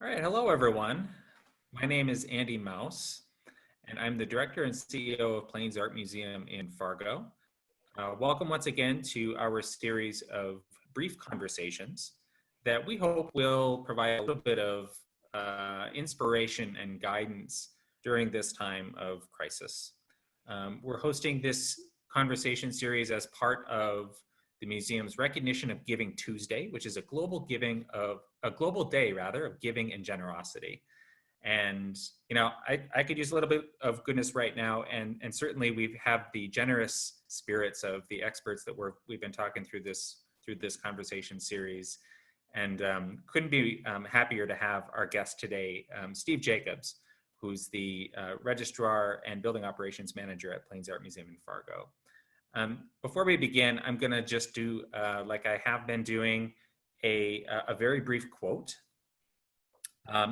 All right, hello everyone. My name is Andy Mouse, and I'm the director and CEO of Plains Art Museum in Fargo. Welcome once again to our series of brief conversations that we hope will provide a little bit of inspiration and guidance during this time of crisis. We're hosting this conversation series as part of the museum's recognition of Giving Tuesday, which is a global day rather of giving and generosity. And I could use a little bit of goodness right now, and certainly we have the generous spirits of the experts that we've been talking through this conversation series, and couldn't be happier to have our guest today, Steve Jacobs, who's the Registrar and Building Operations Manager at Plains Art Museum in Fargo. Before we begin, I'm going to just do, like I have been doing, a very brief quote.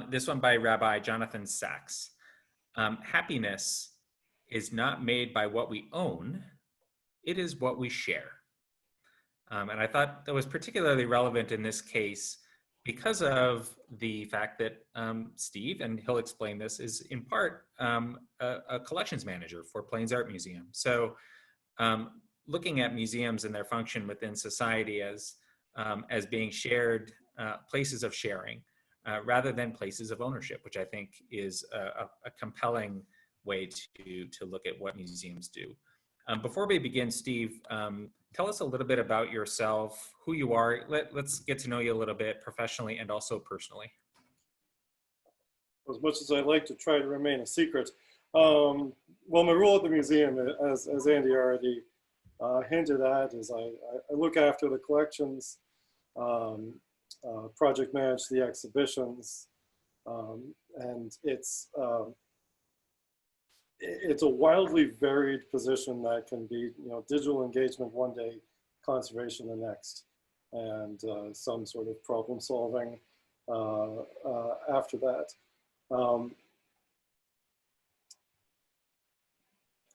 This one by Rabbi Jonathan Sachs. Happiness is not made by what we own, it is what we share. And I thought that was particularly relevant in this case because of the fact that Steve, and he'll explain this, is in part a collections manager for Plains Art Museum. So looking at museums and their function within society as being shared places of sharing rather than places of ownership, which I think is a compelling way to look at what museums do. Before we begin, Steve, tell us a little bit about yourself, who you are. Let's get to know you a little bit professionally and also personally. As much as I like to try to remain a secret, well, my role at the museum, as Andy already hinted at, is I look after the collections, project manage the exhibitions, and it's a wildly varied position that can be, digital engagement one day, conservation the next, and some sort of problem solving after that.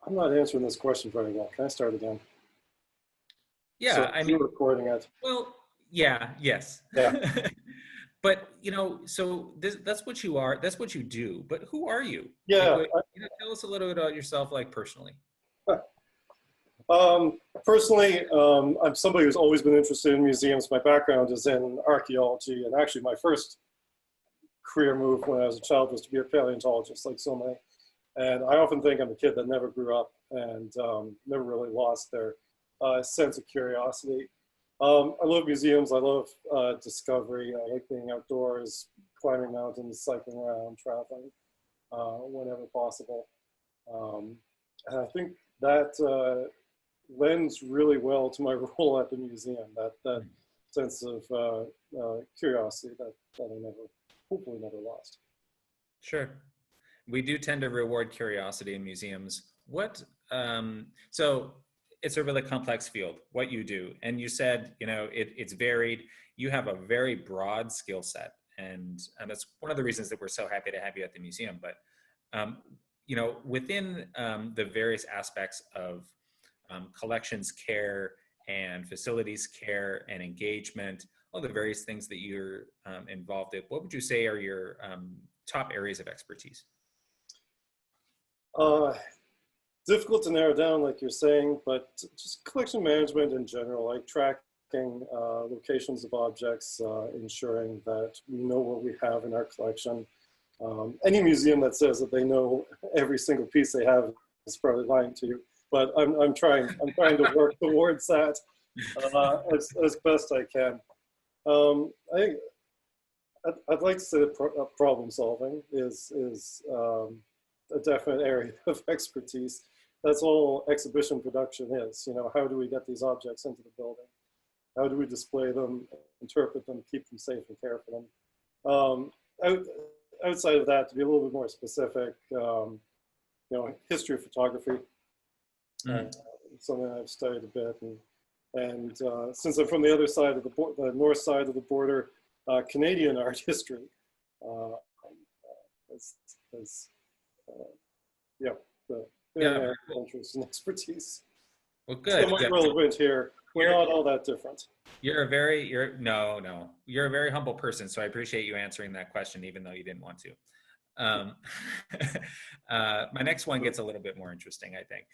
I'm not answering this question very well. Can I start again? Yeah, so I mean, recording it. Well, yeah, yes. Yeah. But so that's what you are. That's what you do. But who are you? Yeah. Like, tell us a little bit about yourself, like personally. Personally, I'm somebody who's always been interested in museums. My background is in archaeology, and actually my first career move when I was a child was to be a paleontologist, like so many. And I often think I'm a kid that never grew up and never really lost their sense of curiosity. I love museums. I love discovery. I like being outdoors, climbing mountains, cycling around, traveling whenever possible. And I think that lends really well to my role at the museum, that sense of curiosity that I hopefully never lost. Sure. We do tend to reward curiosity in museums. So it's a really complex field, what you do. And you said, it's varied. You have a very broad skill set. And that's one of the reasons that we're so happy to have you at the museum. But, within the various aspects of collections care and facilities care and engagement, all the various things that you're involved in, what would you say are your top areas of expertise? Difficult to narrow down, like you're saying, but just collection management in general, like tracking locations of objects, ensuring that we know what we have in our collection. Any museum that says that they know every single piece they have is probably lying to you. But I'm trying to work towards that as best I can. I'd like to say that problem solving is a definite area of expertise. That's all exhibition production is. How do we get these objects into the building? How do we display them, interpret them, keep them safe and care for them? Outside of that, to be a little bit more specific, history of photography, something I've studied a bit, and since I'm from the other side of the north side of the border, Canadian art history. Interest and expertise. Well, good. Somewhat relevant here we're not all that different. You're no, you're a very humble person. So I appreciate you answering that question, even though you didn't want to. Um, my next one gets a little bit more interesting, I think.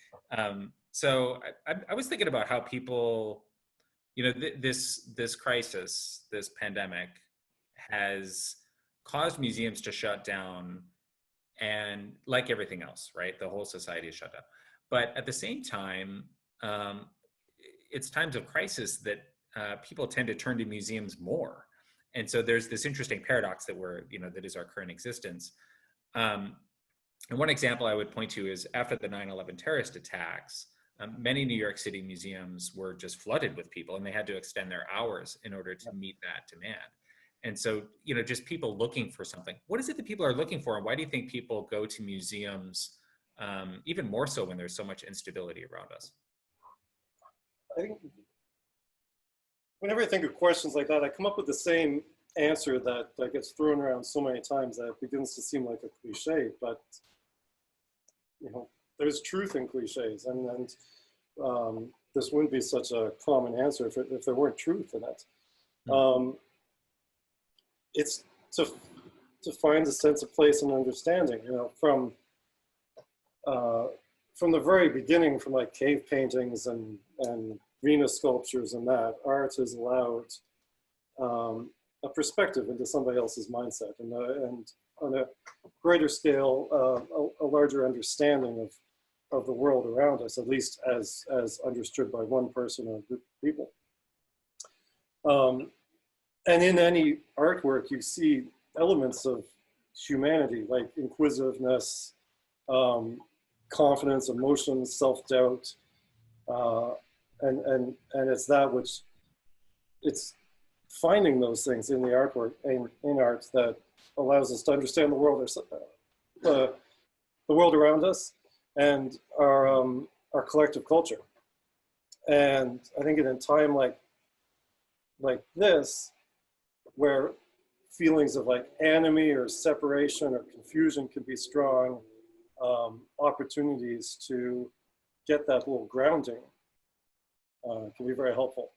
So I was thinking about how people, this crisis, this pandemic, has caused museums to shut down, and like everything else, right? The whole society is shut down. But at the same time, it's times of crisis that people tend to turn to museums more. And so there's this interesting paradox that is our current existence. And one example I would point to is after the 9/11 terrorist attacks, many New York City museums were just flooded with people, and they had to extend their hours in order to meet that demand. And so, just people looking for something. What is it that people are looking for, and why do you think people go to museums, even more so when there's so much instability around us? I think whenever I think of questions like that, I come up with the same answer that gets thrown around so many times that it begins to seem like a cliche, but there's truth in cliches, and this wouldn't be such a common answer if there weren't truth in it. It's to find a sense of place and understanding, from the very beginning, from like cave paintings and Venus sculptures and that, art has allowed a perspective into somebody else's mindset, and on a greater scale, a larger understanding of the world around us, at least as understood by one person or a group of people. And in any artwork, you see elements of humanity, like inquisitiveness, confidence, emotion, self-doubt, and it's that which, it's finding those things in the artwork, in art, that allows us to understand the world, the world around us, and our collective culture. And I think in a time like this, where feelings of like enemy or separation or confusion can be strong, opportunities to get that little grounding can be very helpful.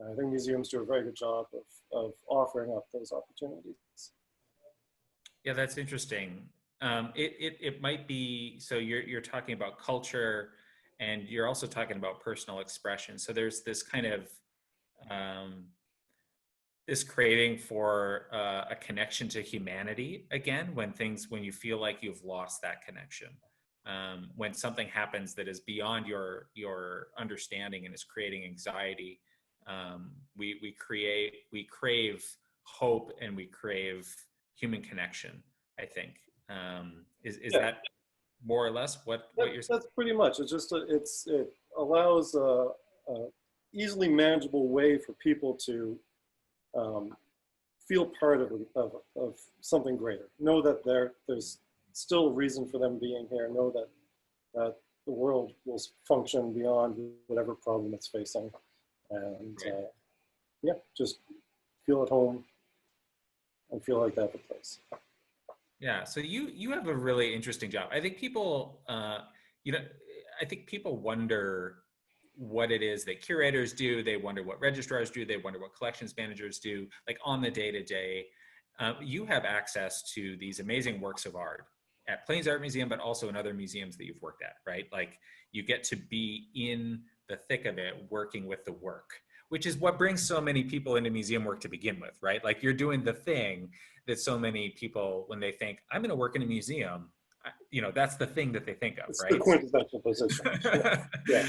I think museums do a very good job of offering up those opportunities. Yeah, that's interesting. It might be, so you're talking about culture, and you're also talking about personal expression. So there's this kind of this craving for a connection to humanity again, when you feel like you've lost that connection. When something happens that is beyond your understanding and is creating anxiety, we crave hope, and we crave human connection, I think. Is that more or less what you're saying? That's pretty much. It's just it allows a easily manageable way for people to feel part of something greater. Know that there's still a reason for them being here. Know that the world will function beyond whatever problem it's facing, and just feel at home and feel like they have a place. Yeah, so you have a really interesting job. I think people, I think people wonder what it is that curators do. They wonder what registrars do. They wonder what collections managers do, like on the day-to-day. You have access to these amazing works of art at Plains Art Museum, but also in other museums that you've worked at, right? Like you get to be in the thick of it, working with the work, which is what brings so many people into museum work to begin with, right? Like you're doing the thing that so many people, when they think, I'm gonna work in a museum, that's the thing that they think of, it's right? The quintessential position. Yeah.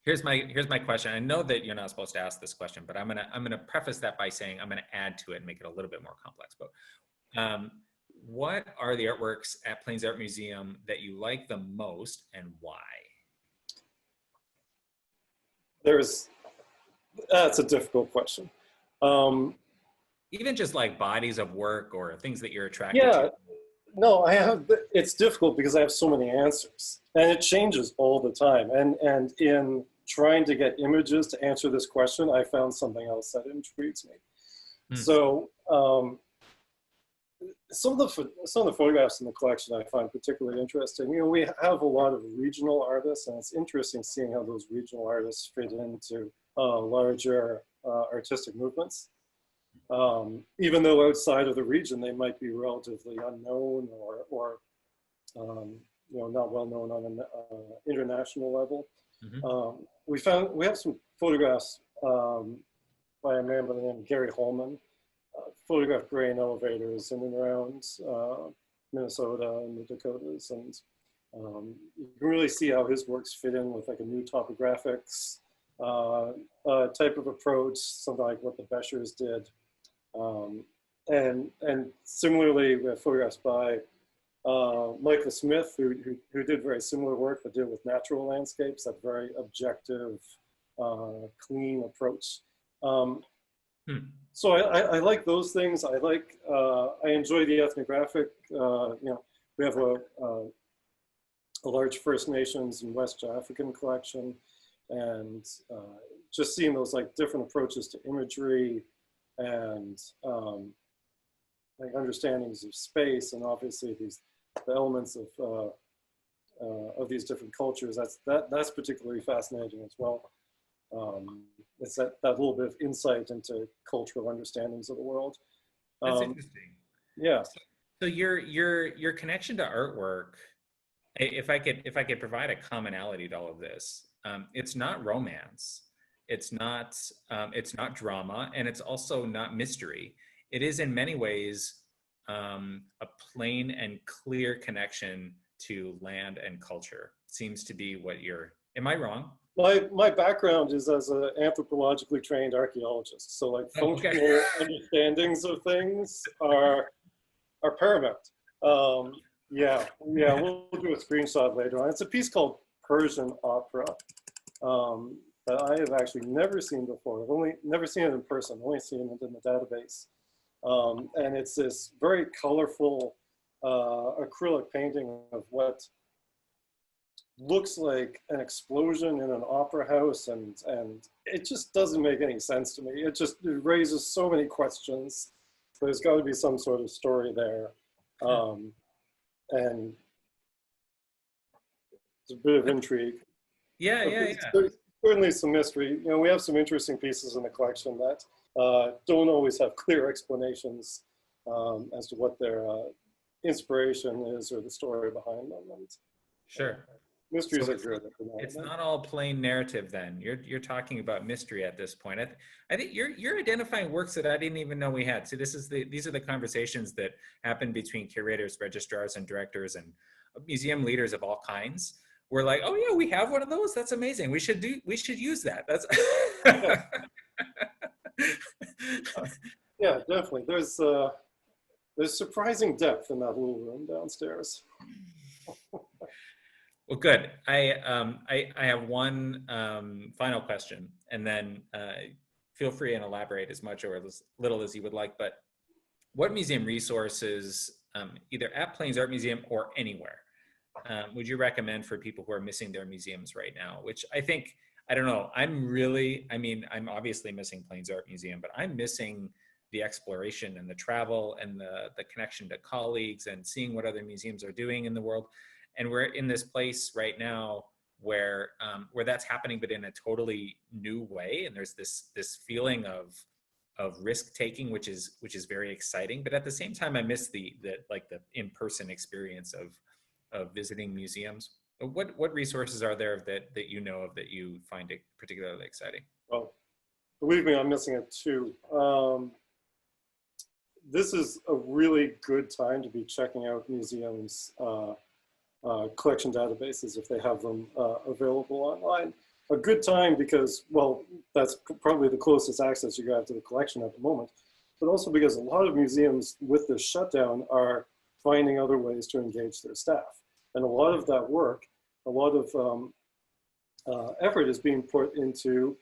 Here's my question. I know that you're not supposed to ask this question, but I'm gonna preface that by saying I'm gonna add to it and make it a little bit more complex. But what are the artworks at Plains Art Museum that you like the most, and why? That's a difficult question. Even just like bodies of work or things that you're attracted to. No, it's difficult because I have so many answers, and it changes all the time. And in trying to get images to answer this question, I found something else that intrigues me. So some of the photographs in the collection I find particularly interesting. You know, we have a lot of regional artists, and it's interesting seeing how those regional artists fit into larger artistic movements. Even though outside of the region they might be relatively unknown or you know, not well known on an international level. Mm-hmm. We have some photographs by a man by the name of Gary Holman, photographed grain elevators in and around Minnesota and the Dakotas, and you can really see how his works fit in with like a new topographics type of approach, something like what the Beschers did. And similarly, we have photographs by Michael Smith, who did very similar work, but did with natural landscapes, that very objective, clean approach. So I like those things. I enjoy the ethnographic. You know, we have a large First Nations and West African collection, and just seeing those like different approaches to imagery and like understandings of space, and obviously the elements of these different cultures. That's particularly fascinating as well. It's that little bit of insight into cultural understandings of the world. That's interesting. Yeah. So your connection to artwork, if I could provide a commonality to all of this, it's not romance, it's not drama, and it's also not mystery. It is in many ways a plain and clear connection to land and culture. Seems to be what you're. Am I wrong? My background is as an anthropologically trained archaeologist, so like functional understandings of things are paramount. Yeah, we'll do a screenshot later on. It's a piece called Persian Opera that I have actually never seen before. I've only never seen it in person, only seen it in the database. And it's this very colorful acrylic painting of what looks like an explosion in an opera house, and it just doesn't make any sense to me. It raises so many questions. There's got to be some sort of story there, and it's a bit of intrigue. Yeah. There's certainly some mystery. You know, we have some interesting pieces in the collection that don't always have clear explanations as to what their inspiration is or the story behind them. And, sure. Mysteries So are good. It's not all plain narrative then. You're talking about mystery at this point. I think you're identifying works that I didn't even know we had. So these are the conversations that happen between curators, registrars, and directors, and museum leaders of all kinds. We're like, oh yeah, we have one of those. That's amazing. We should use that. That's yeah, definitely. There's surprising depth in that little room downstairs. Well, good. I have one final question, and then feel free and elaborate as much or as little as you would like. But what museum resources, either at Plains Art Museum or anywhere, would you recommend for people who are missing their museums right now? Which I think, I don't know, I'm obviously missing Plains Art Museum, but I'm missing the exploration and the travel and the connection to colleagues and seeing what other museums are doing in the world. And we're in this place right now where that's happening, but in a totally new way. And there's this feeling of risk taking, which is very exciting. But at the same time, I miss the in-person experience of visiting museums. What resources are there that you know of that you find it particularly exciting? Well, believe me, I'm missing it too. This is a really good time to be checking out museums. Collection databases if they have them available online. A good time because, well, that's probably the closest access you have to the collection at the moment, but also because a lot of museums with this shutdown are finding other ways to engage their staff. And a lot of that work, a lot of effort is being put into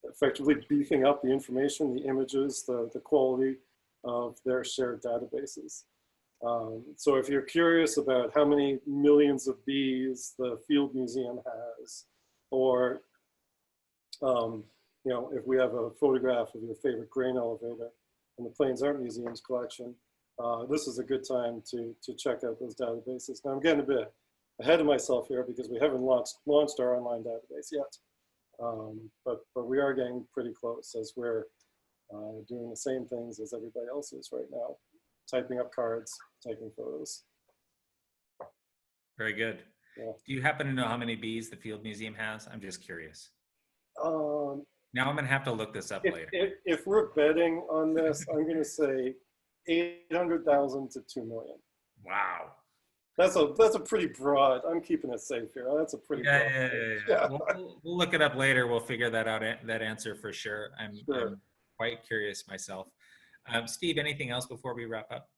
effectively beefing up the information, the images, the quality of their shared databases. So if you're curious about how many millions of bees the Field Museum has, or you know, if we have a photograph of your favorite grain elevator, in the Plains Art Museum's collection, this is a good time to check out those databases. Now I'm getting a bit ahead of myself here because we haven't launched our online database yet, but we are getting pretty close as we're doing the same things as everybody else is right now, typing up cards, taking photos. Very good. Yeah. Do you happen to know how many bees the Field Museum has? I'm just curious. Now I'm going to have to look this up later. If we're betting on this, I'm going to say 800,000 to 2 million. Wow. That's a pretty broad. I'm keeping it safe here. That's a pretty broad. Yeah. We'll look it up later. We'll figure that out. That answer for sure. I'm quite curious myself. Steve, anything else before we wrap up?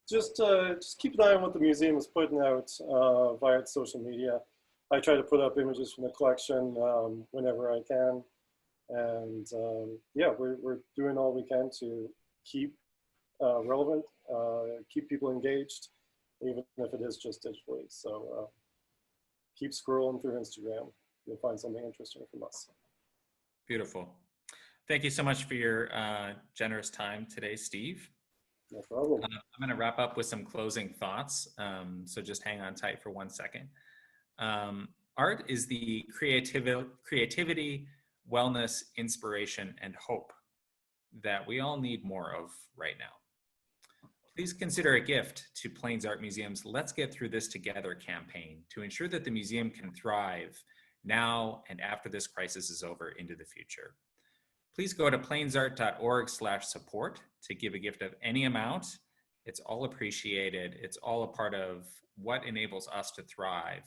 Just keep an eye on what the museum is putting out via its social media. I try to put up images from the collection whenever I can, and yeah, we're doing all we can to keep relevant, keep people engaged, even if it is just digitally. So keep scrolling through Instagram. You'll find something interesting from us. Beautiful. Thank you so much for your generous time today, Steve. No problem. I'm going to wrap up with some closing thoughts. So just hang on tight for 1 second. Art is the creativity, wellness, inspiration, and hope that we all need more of right now. Please consider a gift to Plains Art Museum's Let's Get Through This Together campaign to ensure that the museum can thrive now and after this crisis is over into the future. Please go to plainsart.org/support to give a gift of any amount. It's all appreciated. It's all a part of what enables us to thrive,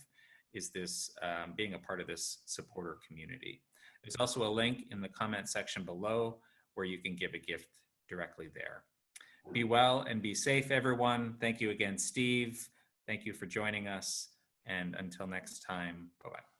is this being a part of this supporter community. There's also a link in the comment section below where you can give a gift directly there. Be well and be safe, everyone. Thank you again, Steve. Thank you for joining us. And until next time, bye-bye.